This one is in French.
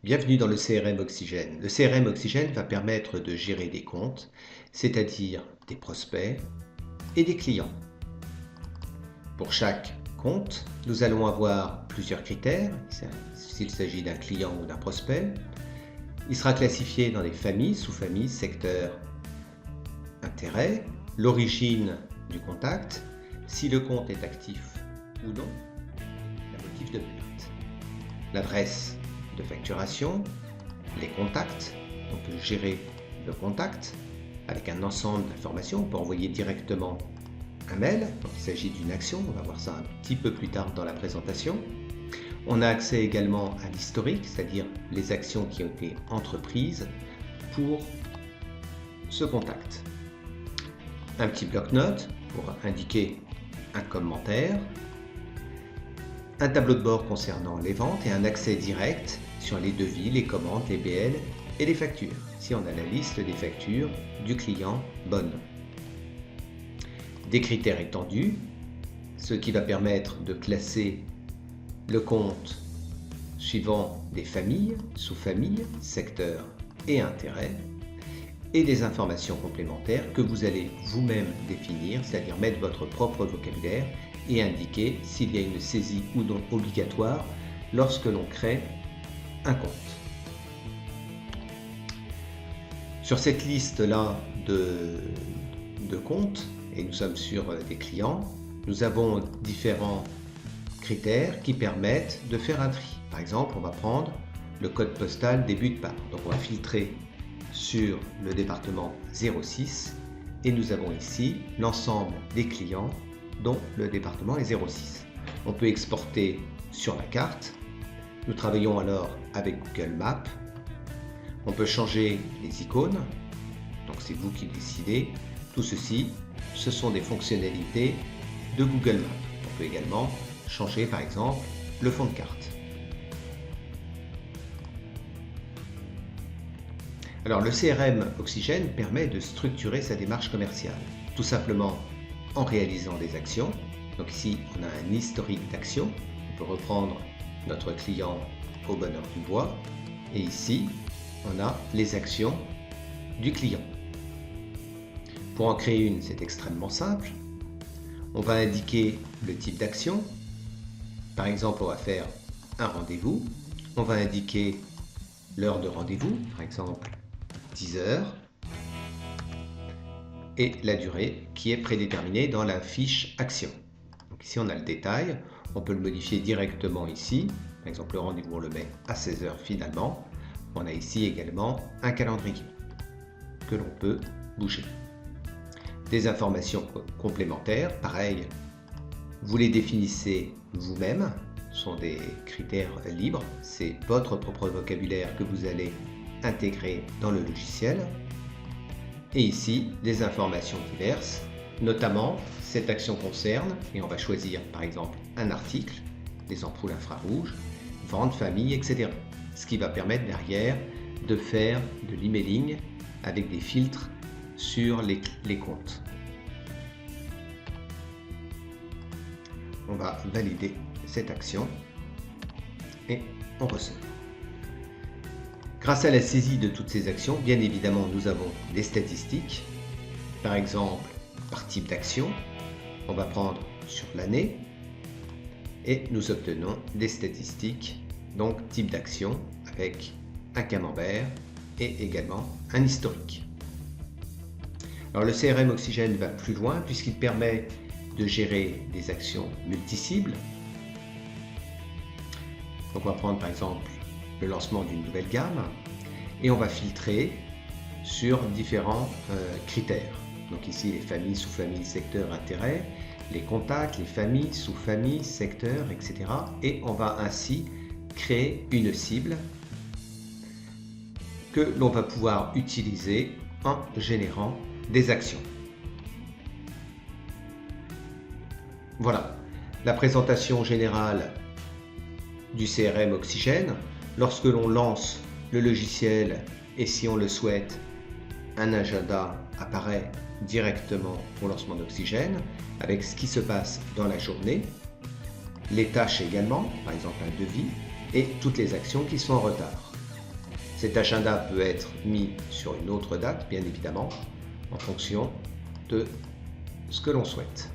Bienvenue dans le CRM Oxygène. Le CRM Oxygène va permettre de gérer des comptes, c'est-à-dire des prospects et des clients. Pour chaque compte, nous allons avoir plusieurs critères, s'il s'agit d'un client ou d'un prospect. Il sera classifié dans les familles, sous-familles, secteurs, intérêts, l'origine du contact, si le compte est actif ou non, le motif de plainte, l'adresse de facturation, les contacts, on peut gérer le contact avec un ensemble d'informations, on peut envoyer directement un mail, donc il s'agit d'une action, on va voir ça un petit peu plus tard dans la présentation. On a accès également à l'historique, c'est-à-dire les actions qui ont été entreprises pour ce contact. Un petit bloc-notes pour indiquer un commentaire, un tableau de bord concernant les ventes et un accès direct sur les devis, les commandes, les BL et les factures. Ici, on a la liste des factures du client bonne. Des critères étendus, ce qui va permettre de classer le compte suivant des familles, sous-familles, secteurs et intérêts, et des informations complémentaires que vous allez vous-même définir, c'est-à-dire mettre votre propre vocabulaire et indiquer s'il y a une saisie ou non obligatoire lorsque l'on crée un compte. Sur cette liste-là de comptes, et nous sommes sur des clients, nous avons différents critères qui permettent de faire un tri. Par exemple, on va prendre le code postal début de part. Donc on va filtrer sur le département 06 et nous avons ici l'ensemble des clients dont le département est 06. On peut exporter sur la carte. Nous travaillons alors avec Google Maps. On peut changer les icônes, donc c'est vous qui décidez. Tout ceci, ce sont des fonctionnalités de Google Maps. On peut également changer par exemple le fond de carte. Alors le CRM Oxygène permet de structurer sa démarche commerciale, tout simplement en réalisant des actions. Donc ici on a un historique d'actions, on peut reprendre notre client au bonheur du bois et ici on a les actions du client. Pour en créer une, c'est extrêmement simple. On va indiquer le type d'action. Par exemple, on va faire un rendez-vous. On va indiquer l'heure de rendez-vous, par exemple 10 heures, et la durée qui est prédéterminée dans la fiche action. Donc ici, on a le détail. On peut le modifier directement ici. Par exemple, le rendez-vous, on le met à 16 heures finalement. On a ici également un calendrier que l'on peut bouger. Des informations complémentaires, pareil, vous les définissez vous-même, ce sont des critères libres, c'est votre propre vocabulaire que vous allez intégrer dans le logiciel. Et ici, des informations diverses, notamment cette action concerne, et on va choisir par exemple un article, des ampoules infrarouges, vente, famille, etc. Ce qui va permettre derrière de faire de l'emailing avec des filtres sur les comptes. On va valider cette action et on reçoit. Grâce à la saisie de toutes ces actions, bien évidemment, nous avons des statistiques. Par exemple, par type d'action, on va prendre sur l'année et nous obtenons des statistiques, donc type d'action avec un camembert et également un historique. Alors le CRM Oxygène va plus loin puisqu'il permet de gérer des actions multi-cibles. Donc on va prendre par exemple le lancement d'une nouvelle gamme et on va filtrer sur différents critères. Donc ici les familles, sous-familles, secteurs, intérêts, les contacts, les familles, sous-familles, secteurs, etc. Et on va ainsi créer une cible que l'on va pouvoir utiliser en générant des actions. Voilà, la présentation générale du CRM Oxygène. Lorsque l'on lance le logiciel et si on le souhaite, un agenda apparaît directement au lancement d'Oxygène avec ce qui se passe dans la journée, les tâches également, par exemple un devis, et toutes les actions qui sont en retard. Cet agenda peut être mis sur une autre date, bien évidemment, en fonction de ce que l'on souhaite.